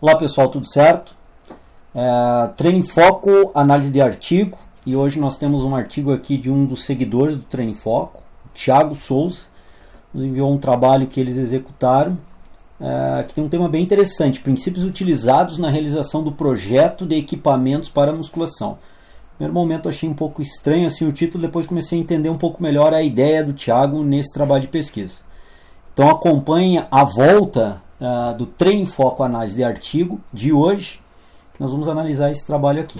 Olá pessoal, tudo certo? Treino em Foco, análise de artigo, e hoje nós temos um artigo aqui de um dos seguidores do Treino em Foco, Thiago Souza, nos enviou um trabalho que eles executaram, que tem um tema bem interessante, princípios utilizados na realização do projeto de equipamentos para musculação. No primeiro momento eu achei um pouco estranho assim, o título, depois comecei a entender um pouco melhor a ideia do Thiago nesse trabalho de pesquisa. Então acompanhe a volta do Treino em Foco Análise de Artigo de hoje, que nós vamos analisar esse trabalho aqui.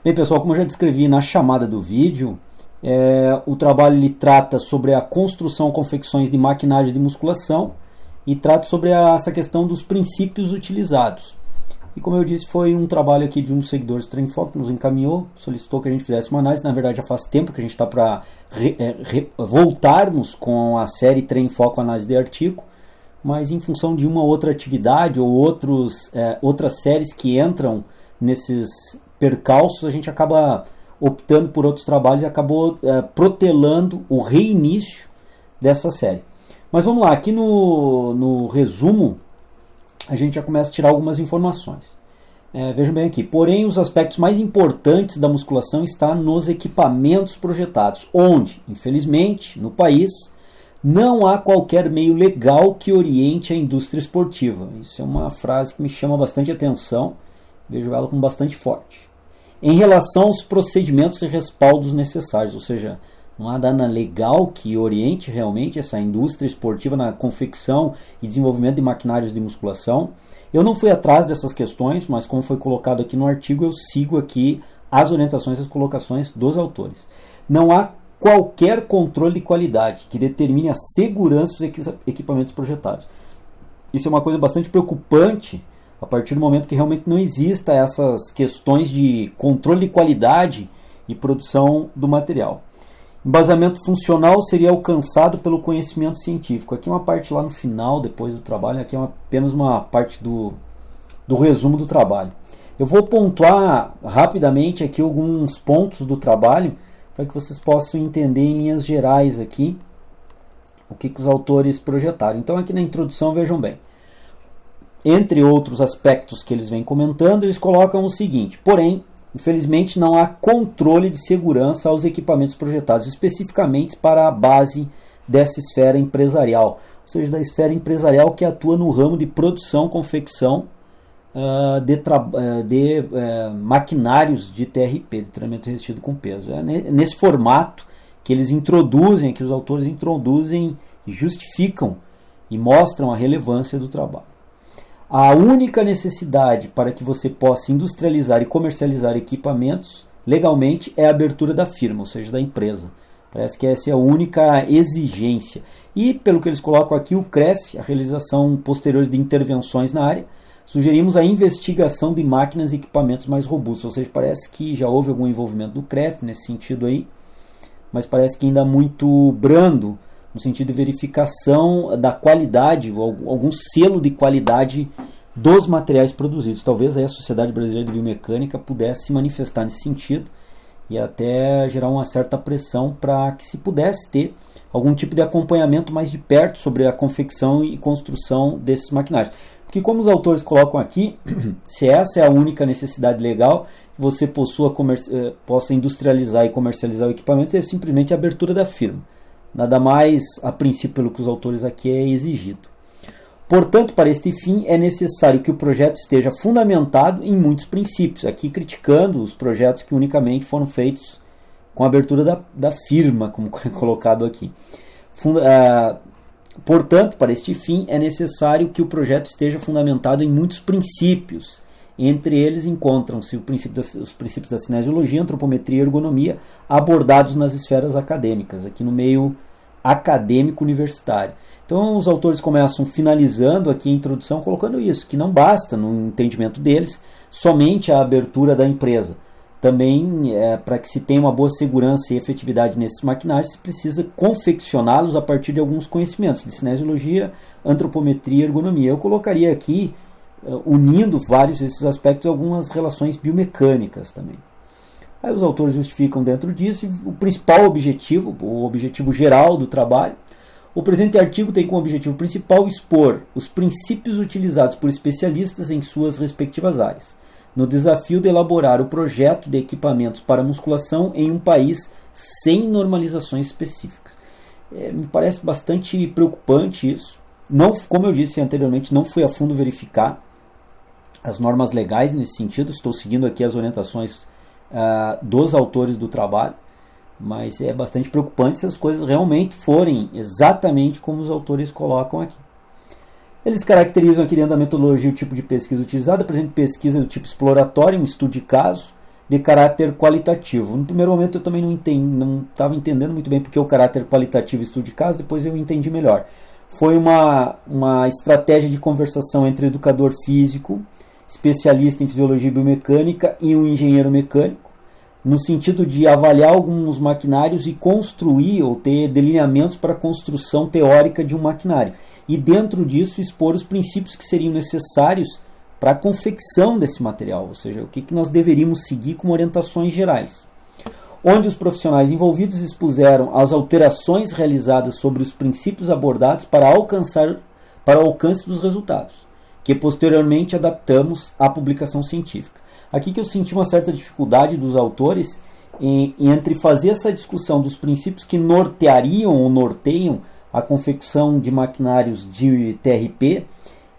Bem pessoal, como eu já descrevi na chamada do vídeo, o trabalho ele trata sobre a construção e confecções de maquinários de musculação e trata sobre essa questão dos princípios utilizados. E como eu disse, foi um trabalho aqui de um dos seguidores do Treino em Foco que nos encaminhou, solicitou que a gente fizesse uma análise. Na verdade já faz tempo que a gente está para voltarmos com a série Treino em Foco Análise de Artigo, mas em função de uma outra atividade ou outras séries que entram nesses percalços, a gente acaba optando por outros trabalhos e acabou protelando o reinício dessa série. Mas vamos lá, aqui no resumo a gente já começa a tirar algumas informações. Vejam bem aqui, porém os aspectos mais importantes da musculação estão nos equipamentos projetados, onde, infelizmente, no país, não há qualquer meio legal que oriente a indústria esportiva. Isso é uma frase que me chama bastante atenção, vejo ela como bastante forte. Em relação aos procedimentos e respaldos necessários, ou seja, não há nada legal que oriente realmente essa indústria esportiva na confecção e desenvolvimento de maquinários de musculação. Eu não fui atrás dessas questões, mas como foi colocado aqui no artigo, eu sigo aqui as orientações e as colocações dos autores. Não há qualquer controle de qualidade que determine a segurança dos equipamentos projetados. Isso é uma coisa bastante preocupante a partir do momento que realmente não exista essas questões de controle de qualidade e produção do material. Embasamento funcional seria alcançado pelo conhecimento científico. Aqui uma parte lá no final, depois do trabalho, aqui é apenas uma parte do resumo do trabalho. Eu vou pontuar rapidamente aqui alguns pontos do trabalho para que vocês possam entender em linhas gerais aqui o que os autores projetaram. Então aqui na introdução, vejam bem. Entre outros aspectos que eles vêm comentando, eles colocam o seguinte: porém, infelizmente não há controle de segurança aos equipamentos projetados, especificamente para a base dessa esfera empresarial, ou seja, da esfera empresarial que atua no ramo de produção, confecção de maquinários de TRP, de treinamento resistido com peso. É nesse formato que eles introduzem, que os autores introduzem e justificam e mostram a relevância do trabalho. A única necessidade para que você possa industrializar e comercializar equipamentos legalmente é a abertura da firma, ou seja, da empresa. Parece que essa é a única exigência. E, pelo que eles colocam aqui, o CREF, a realização posterior de intervenções na área, sugerimos a investigação de máquinas e equipamentos mais robustos. Ou seja, parece que já houve algum envolvimento do CREF nesse sentido aí, mas parece que ainda muito brando, no sentido de verificação da qualidade, ou algum selo de qualidade dos materiais produzidos. Talvez aí a Sociedade Brasileira de Biomecânica pudesse se manifestar nesse sentido e até gerar uma certa pressão para que se pudesse ter algum tipo de acompanhamento mais de perto sobre a confecção e construção desses maquinários. Porque como os autores colocam aqui, se essa é a única necessidade legal, que você possa industrializar e comercializar o equipamento, é simplesmente a abertura da firma. Nada mais, a princípio, pelo que os autores aqui é exigido. Portanto, para este fim, é necessário que o projeto esteja fundamentado em muitos princípios, aqui criticando os projetos que unicamente foram feitos com a abertura da firma, como é colocado aqui. Portanto, para este fim, é necessário que o projeto esteja fundamentado em muitos princípios. Entre eles encontram-se os princípios da cinesiologia, antropometria e ergonomia, abordados nas esferas acadêmicas, aqui no meio acadêmico universitário. Então os autores começam finalizando aqui a introdução colocando isso, que não basta, no entendimento deles, somente a abertura da empresa. Também, para que se tenha uma boa segurança e efetividade nesses maquinários, se precisa confeccioná-los a partir de alguns conhecimentos de cinesiologia, antropometria e ergonomia. Eu colocaria aqui, unindo vários desses aspectos, algumas relações biomecânicas também. Aí os autores justificam dentro disso o principal objetivo, o objetivo geral do trabalho, O presente artigo tem como objetivo principal expor os princípios utilizados por especialistas em suas respectivas áreas, no desafio de elaborar o projeto de equipamentos para musculação em um país sem normalizações específicas. Me parece bastante preocupante isso. Não, como eu disse anteriormente, não fui a fundo verificar as normas legais nesse sentido. Estou seguindo aqui as orientações dos autores do trabalho, mas é bastante preocupante se as coisas realmente forem exatamente como os autores colocam aqui. Eles caracterizam aqui dentro da metodologia o tipo de pesquisa utilizada. Por exemplo, pesquisa do tipo exploratório, um estudo de caso, de caráter qualitativo. No primeiro momento eu também não estava entendendo muito bem porque o caráter qualitativo estudo de caso, depois eu entendi melhor. Foi uma estratégia de conversação entre educador físico, especialista em fisiologia e biomecânica e um engenheiro mecânico, no sentido de avaliar alguns maquinários e construir ou ter delineamentos para a construção teórica de um maquinário. E dentro disso expor os princípios que seriam necessários para a confecção desse material, ou seja, o que nós deveríamos seguir como orientações gerais. Onde os profissionais envolvidos expuseram as alterações realizadas sobre os princípios abordados para o alcance dos resultados, que posteriormente adaptamos à publicação científica. Aqui que eu senti uma certa dificuldade dos autores entre fazer essa discussão dos princípios que norteariam ou norteiam a confecção de maquinários de TRP,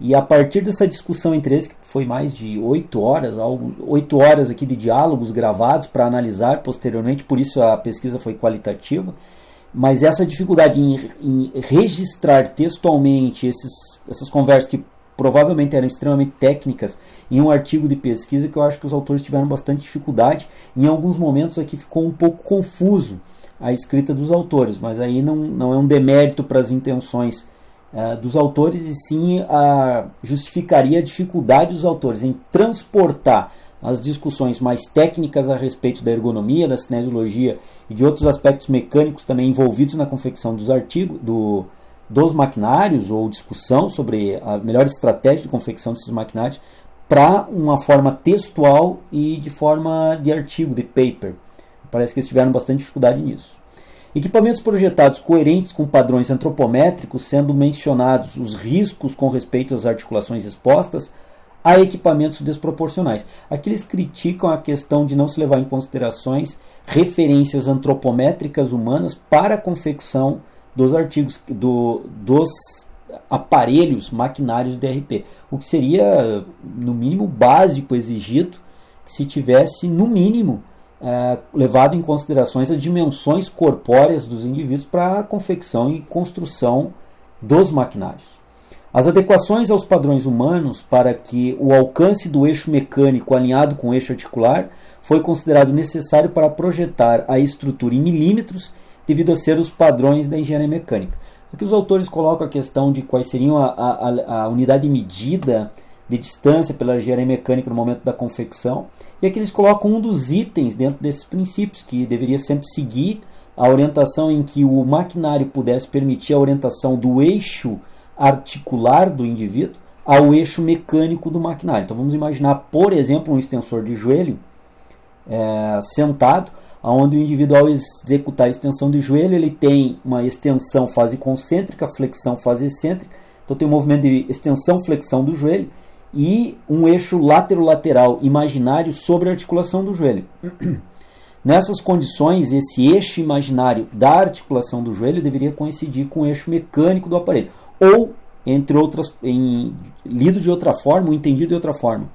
e a partir dessa discussão entre eles, que foi mais de 8 horas aqui de diálogos gravados para analisar posteriormente, por isso a pesquisa foi qualitativa, mas essa dificuldade em registrar textualmente essas conversas que provavelmente eram extremamente técnicas em um artigo de pesquisa, que eu acho que os autores tiveram bastante dificuldade. Em alguns momentos aqui ficou um pouco confuso a escrita dos autores, mas aí não é um demérito para as intenções dos autores, e sim justificaria a dificuldade dos autores em transportar as discussões mais técnicas a respeito da ergonomia, da cinesiologia e de outros aspectos mecânicos também envolvidos na confecção dos artigos, dos maquinários, ou discussão sobre a melhor estratégia de confecção desses maquinários, para uma forma textual e de forma de artigo, de paper. Parece que eles tiveram bastante dificuldade nisso. Equipamentos projetados coerentes com padrões antropométricos, sendo mencionados os riscos com respeito às articulações expostas a equipamentos desproporcionais. Aqui eles criticam a questão de não se levar em considerações referências antropométricas humanas para a confecção dos artigos, dos aparelhos, maquinários de DRP, o que seria no mínimo básico exigido que se tivesse no mínimo levado em considerações as dimensões corpóreas dos indivíduos para a confecção e construção dos maquinários. As adequações aos padrões humanos para que o alcance do eixo mecânico alinhado com o eixo articular foi considerado necessário para projetar a estrutura em milímetros devido a ser os padrões da engenharia mecânica. Aqui os autores colocam a questão de quais seriam a unidade de medida de distância pela engenharia mecânica no momento da confecção, e aqui eles colocam um dos itens dentro desses princípios, que deveria sempre seguir a orientação em que o maquinário pudesse permitir a orientação do eixo articular do indivíduo ao eixo mecânico do maquinário. Então vamos imaginar, por exemplo, um extensor de joelho sentado, onde o indivíduo, ao executar a extensão de joelho, ele tem uma extensão fase concêntrica, flexão fase excêntrica. Então tem um movimento de extensão-flexão do joelho e um eixo látero-lateral imaginário sobre a articulação do joelho. Nessas condições, esse eixo imaginário da articulação do joelho deveria coincidir com o eixo mecânico do aparelho. Ou, entre outras, lido de outra forma, ou entendido de outra forma,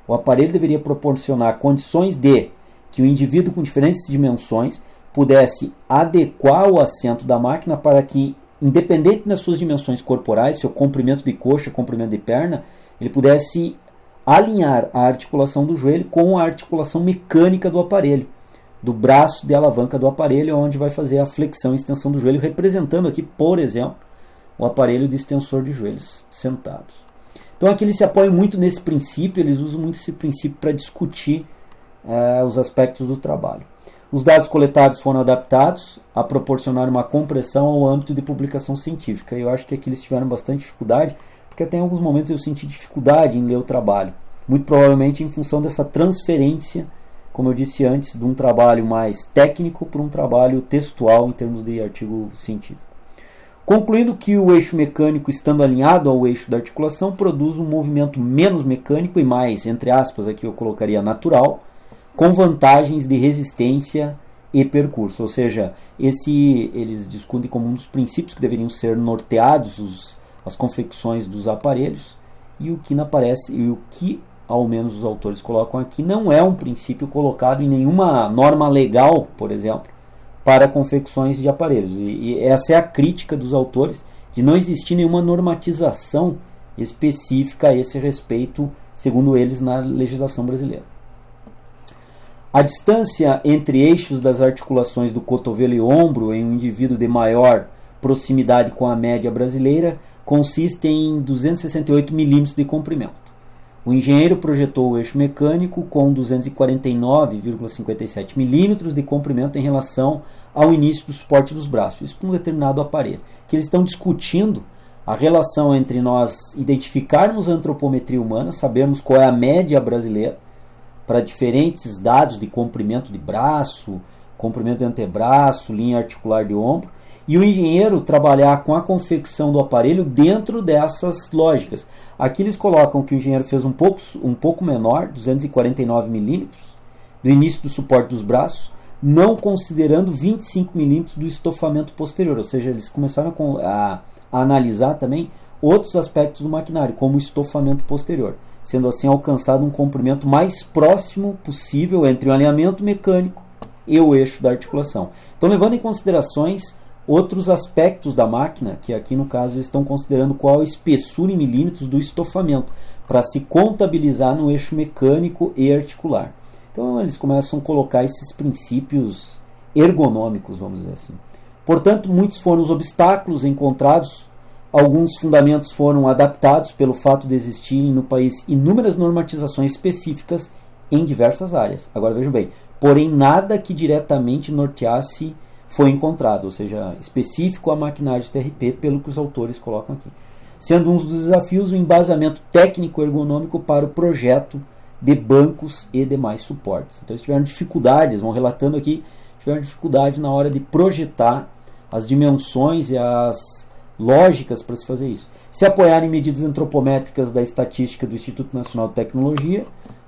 o aparelho deveria proporcionar condições de que o indivíduo com diferentes dimensões pudesse adequar o assento da máquina para que, independente das suas dimensões corporais, seu comprimento de coxa, comprimento de perna, ele pudesse alinhar a articulação do joelho com a articulação mecânica do aparelho, do braço de alavanca do aparelho, onde vai fazer a flexão e extensão do joelho, representando aqui, por exemplo, o aparelho de extensor de joelhos sentados. Então aqui eles se apoiam muito nesse princípio, eles usam muito esse princípio para discutir os aspectos do trabalho. Os dados coletados foram adaptados a proporcionar uma compressão ao âmbito de publicação científica. Eu acho que aqui eles tiveram bastante dificuldade, porque até em alguns momentos eu senti dificuldade em ler o trabalho. Muito provavelmente em função dessa transferência, como eu disse antes, de um trabalho mais técnico para um trabalho textual em termos de artigo científico. Concluindo que o eixo mecânico, estando alinhado ao eixo da articulação, produz um movimento menos mecânico e mais, entre aspas, aqui eu colocaria natural, com vantagens de resistência e percurso. Ou seja, eles discutem como um dos princípios que deveriam ser norteados as confecções dos aparelhos, e o que ao menos os autores colocam aqui, não é um princípio colocado em nenhuma norma legal, por exemplo, para confecções de aparelhos. E essa é a crítica dos autores, de não existir nenhuma normatização específica a esse respeito, segundo eles, na legislação brasileira. A distância entre eixos das articulações do cotovelo e ombro em um indivíduo de maior proximidade com a média brasileira consiste em 268 milímetros de comprimento. O engenheiro projetou o eixo mecânico com 249,57 milímetros de comprimento em relação ao início do suporte dos braços, isso para um determinado aparelho. Que eles estão discutindo a relação entre nós identificarmos a antropometria humana, sabermos qual é a média brasileira para diferentes dados de comprimento de braço, comprimento de antebraço, linha articular de ombro, e o engenheiro trabalhar com a confecção do aparelho dentro dessas lógicas. Aqui eles colocam que o engenheiro fez um pouco menor, 249 milímetros, do início do suporte dos braços, não considerando 25 milímetros do estofamento posterior. Ou seja, eles começaram a analisar também outros aspectos do maquinário, como o estofamento posterior, sendo assim alcançado um comprimento mais próximo possível entre o alinhamento mecânico e o eixo da articulação. Então, levando em considerações outros aspectos da máquina, que aqui no caso eles estão considerando qual a espessura em milímetros do estofamento, para se contabilizar no eixo mecânico e articular. Então eles começam a colocar esses princípios ergonômicos, vamos dizer assim. Portanto, muitos foram os obstáculos encontrados, alguns fundamentos foram adaptados pelo fato de existirem no país inúmeras normatizações específicas em diversas áreas. Agora vejam bem, porém nada que diretamente norteasse foi encontrado, ou seja, específico a maquinário de TRP, pelo que os autores colocam aqui. Sendo um dos desafios o embasamento técnico ergonômico para o projeto de bancos e demais suportes. Então eles tiveram dificuldades, vão relatando aqui, tiveram dificuldades na hora de projetar as dimensões e as lógicas para se fazer isso. Se apoiar em medidas antropométricas da estatística do Instituto Nacional de Tecnologia,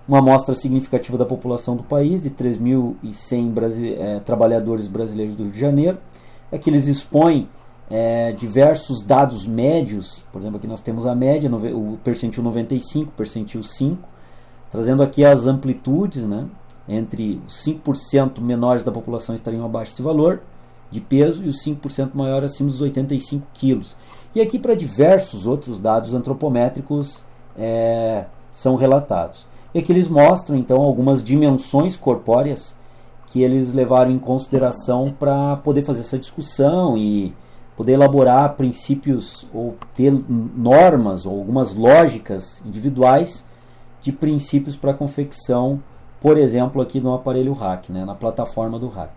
uma amostra significativa da população do país, de 3.100 trabalhadores brasileiros do Rio de Janeiro, é que eles expõem diversos dados médios. Por exemplo, aqui nós temos a média, o percentil 95, percentil 5, trazendo aqui as amplitudes, né, entre os 5% menores da população estariam abaixo desse valor de peso e os 5% maiores acima dos 85 quilos. E aqui para diversos outros dados antropométricos são relatados. E aqui eles mostram então algumas dimensões corpóreas que eles levaram em consideração para poder fazer essa discussão e poder elaborar princípios ou ter normas ou algumas lógicas individuais de princípios para a confecção, por exemplo, aqui no aparelho RAC, né, na plataforma do RAC.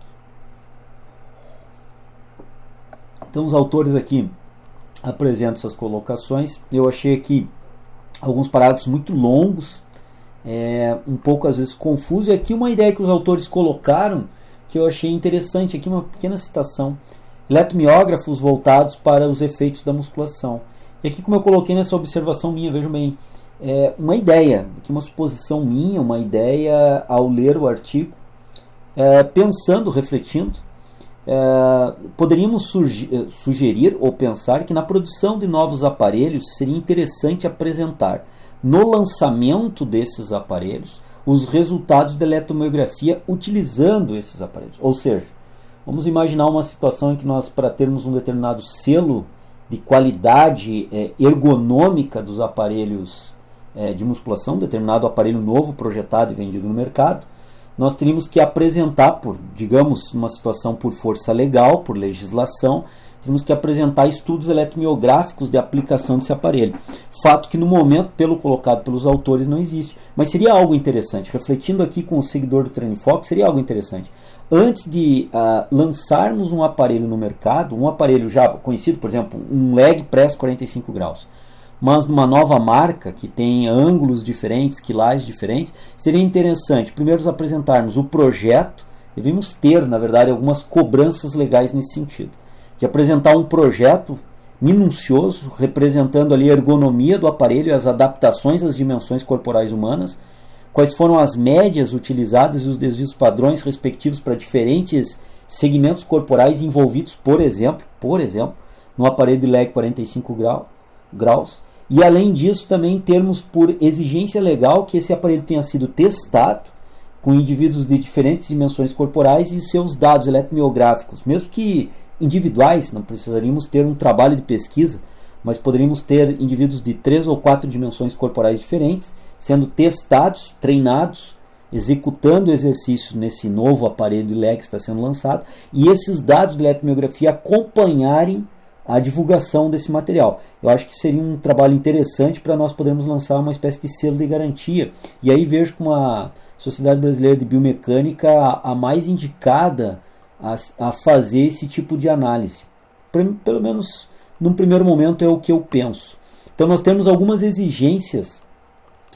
Então os autores aqui apresentam essas colocações. Eu achei aqui alguns parágrafos muito longos, um pouco às vezes confuso, e aqui uma ideia que os autores colocaram que eu achei interessante, aqui uma pequena citação: eletromiógrafos voltados para os efeitos da musculação. E aqui, como eu coloquei nessa observação minha, vejam bem, uma ideia, aqui uma suposição minha, uma ideia ao ler o artigo, pensando, refletindo, poderíamos sugerir ou pensar que na produção de novos aparelhos seria interessante apresentar no lançamento desses aparelhos os resultados da eletromiografia utilizando esses aparelhos. Ou seja, vamos imaginar uma situação em que nós, para termos um determinado selo de qualidade ergonômica dos aparelhos de musculação, determinado aparelho novo projetado e vendido no mercado, nós teríamos que apresentar, por, digamos, uma situação por força legal, por legislação, teríamos que apresentar estudos eletromiográficos de aplicação desse aparelho. Fato que no momento, pelo colocado pelos autores, não existe. Mas seria algo interessante, refletindo aqui com o seguidor do Treino Foco, seria algo interessante. Antes de lançarmos um aparelho no mercado, um aparelho já conhecido, por exemplo, um leg press 45 graus, mas numa nova marca que tem ângulos diferentes, quilagens diferentes, seria interessante primeiro apresentarmos o projeto. Devemos ter, na verdade, algumas cobranças legais nesse sentido, de apresentar um projeto minucioso, representando ali a ergonomia do aparelho e as adaptações às dimensões corporais humanas, quais foram as médias utilizadas e os desvios padrões respectivos para diferentes segmentos corporais envolvidos, por exemplo, no aparelho de leg 45 graus. E além disso, também termos por exigência legal que esse aparelho tenha sido testado com indivíduos de diferentes dimensões corporais e seus dados eletromiográficos, mesmo que individuais, não precisaríamos ter um trabalho de pesquisa, mas poderíamos ter indivíduos de 3 ou 4 dimensões corporais diferentes, sendo testados, treinados, executando exercícios nesse novo aparelho de leg que está sendo lançado, e esses dados de eletromiografia acompanharem a divulgação desse material. Eu acho que seria um trabalho interessante para nós podermos lançar uma espécie de selo de garantia. E aí vejo como a Sociedade Brasileira de Biomecânica a mais indicada a fazer esse tipo de análise. Pelo menos num primeiro momento é o que eu penso. Então nós temos algumas exigências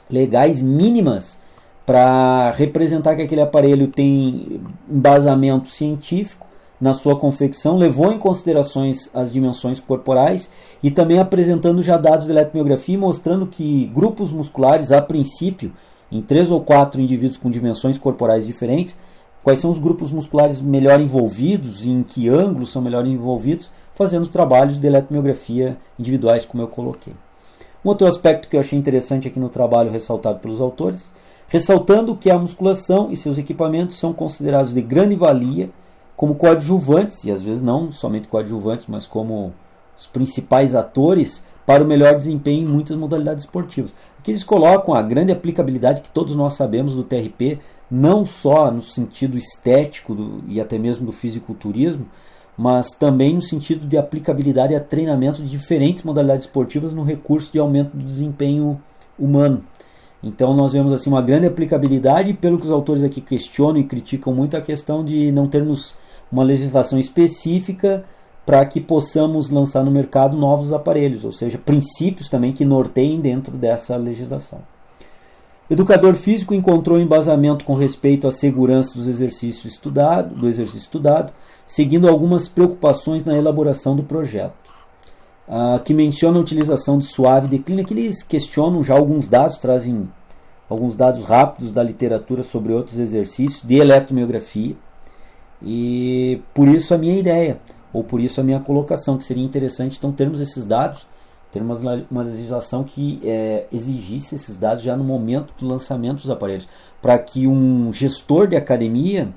legais mínimas para representar que aquele aparelho tem embasamento científico na sua confecção, levou em considerações as dimensões corporais e também apresentando já dados de eletromiografia e mostrando que grupos musculares, a princípio, em 3 ou 4 indivíduos com dimensões corporais diferentes, quais são os grupos musculares melhor envolvidos e em que ângulos são melhor envolvidos, fazendo trabalhos de eletromiografia individuais, como eu coloquei. Um outro aspecto que eu achei interessante aqui no trabalho ressaltado pelos autores, ressaltando que a musculação e seus equipamentos são considerados de grande valia como coadjuvantes, e às vezes não somente coadjuvantes, mas como os principais atores para o melhor desempenho em muitas modalidades esportivas. Aqui eles colocam a grande aplicabilidade que todos nós sabemos do TRP, não só no sentido estético e até mesmo do fisiculturismo, mas também no sentido de aplicabilidade a treinamento de diferentes modalidades esportivas no recurso de aumento do desempenho humano. Então nós vemos assim uma grande aplicabilidade, pelo que os autores aqui questionam e criticam muito a questão de não termos uma legislação específica para que possamos lançar no mercado novos aparelhos, ou seja, princípios também que norteiem dentro dessa legislação. O educador físico encontrou embasamento com respeito à segurança do exercício estudado, seguindo algumas preocupações na elaboração do projeto, que menciona a utilização de suave declínio, que eles questionam já alguns dados, trazem alguns dados rápidos da literatura sobre outros exercícios de eletromiografia, e por isso a minha ideia, ou por isso a minha colocação, que seria interessante então termos esses dados, ter uma legislação que exigisse esses dados já no momento do lançamento dos aparelhos, para que um gestor de academia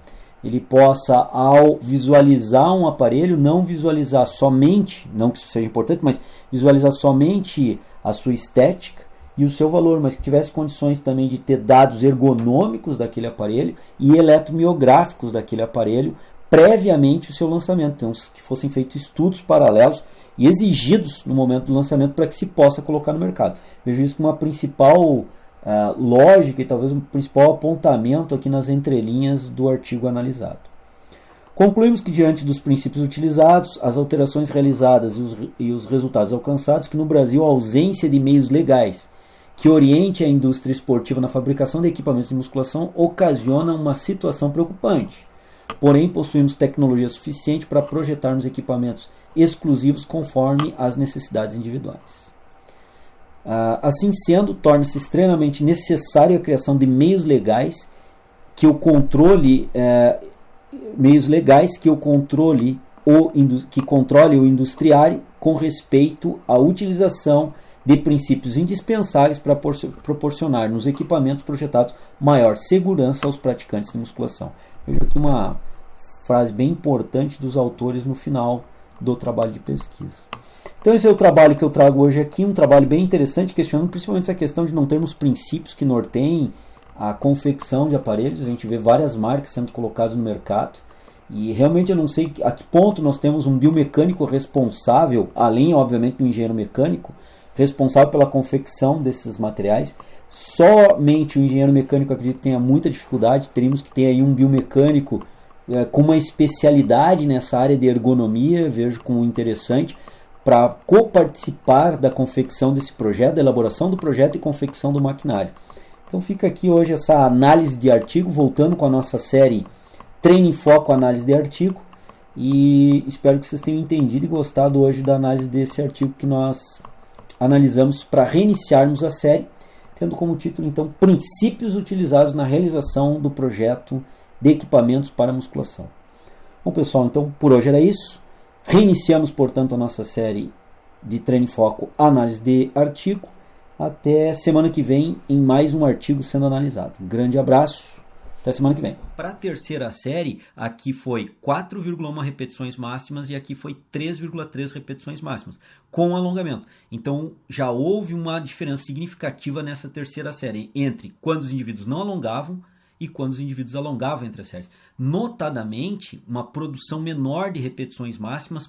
ele possa, ao visualizar um aparelho, não visualizar somente, não que isso seja importante, mas visualizar somente a sua estética e o seu valor, mas que tivesse condições também de ter dados ergonômicos daquele aparelho e eletromiográficos daquele aparelho previamente o seu lançamento. Então, que fossem feitos estudos paralelos e exigidos no momento do lançamento para que se possa colocar no mercado. Vejo isso como uma principal lógica e talvez um principal apontamento aqui nas entrelinhas do artigo analisado. Concluímos que, diante dos princípios utilizados, as alterações realizadas e os resultados alcançados, que no Brasil a ausência de meios legais que oriente a indústria esportiva na fabricação de equipamentos de musculação ocasiona uma situação preocupante. Porém, possuímos tecnologia suficiente para projetarmos equipamentos exclusivos conforme as necessidades individuais. Assim sendo, torna-se extremamente necessária a criação de meios legais que o controle o industriário com respeito à utilização de princípios indispensáveis para proporcionar nos equipamentos projetados maior segurança aos praticantes de musculação. Veja aqui uma frase bem importante dos autores no final do trabalho de pesquisa. Então esse é o trabalho que eu trago hoje aqui, um trabalho bem interessante, questionando principalmente essa questão de não termos princípios que norteiem a confecção de aparelhos. A gente vê várias marcas sendo colocadas no mercado e realmente eu não sei a que ponto nós temos um biomecânico responsável, além obviamente do engenheiro mecânico, responsável pela confecção desses materiais. Somente o engenheiro mecânico, acredito que tenha muita dificuldade, teríamos que ter aí um biomecânico com uma especialidade nessa área de ergonomia, vejo como interessante, para coparticipar da confecção desse projeto, da elaboração do projeto e confecção do maquinário. Então fica aqui hoje essa análise de artigo, voltando com a nossa série Treino em Foco, Análise de Artigo, E espero que vocês tenham entendido e gostado hoje da análise desse artigo que nós analisamos para reiniciarmos a série, tendo como título, então, Princípios utilizados na realização do projeto de equipamentos para musculação. Bom, pessoal, então, por hoje era isso. Reiniciamos, portanto, a nossa série de Treino em Foco, análise de artigo. Até semana que vem em mais um artigo sendo analisado. Um grande abraço. Até semana que vem. Para a terceira série, aqui foi 4,1 repetições máximas e aqui foi 3,3 repetições máximas, com alongamento. Então, já houve uma diferença significativa nessa terceira série, entre quando os indivíduos não alongavam e quando os indivíduos alongavam entre as séries. Notadamente, uma produção menor de repetições máximas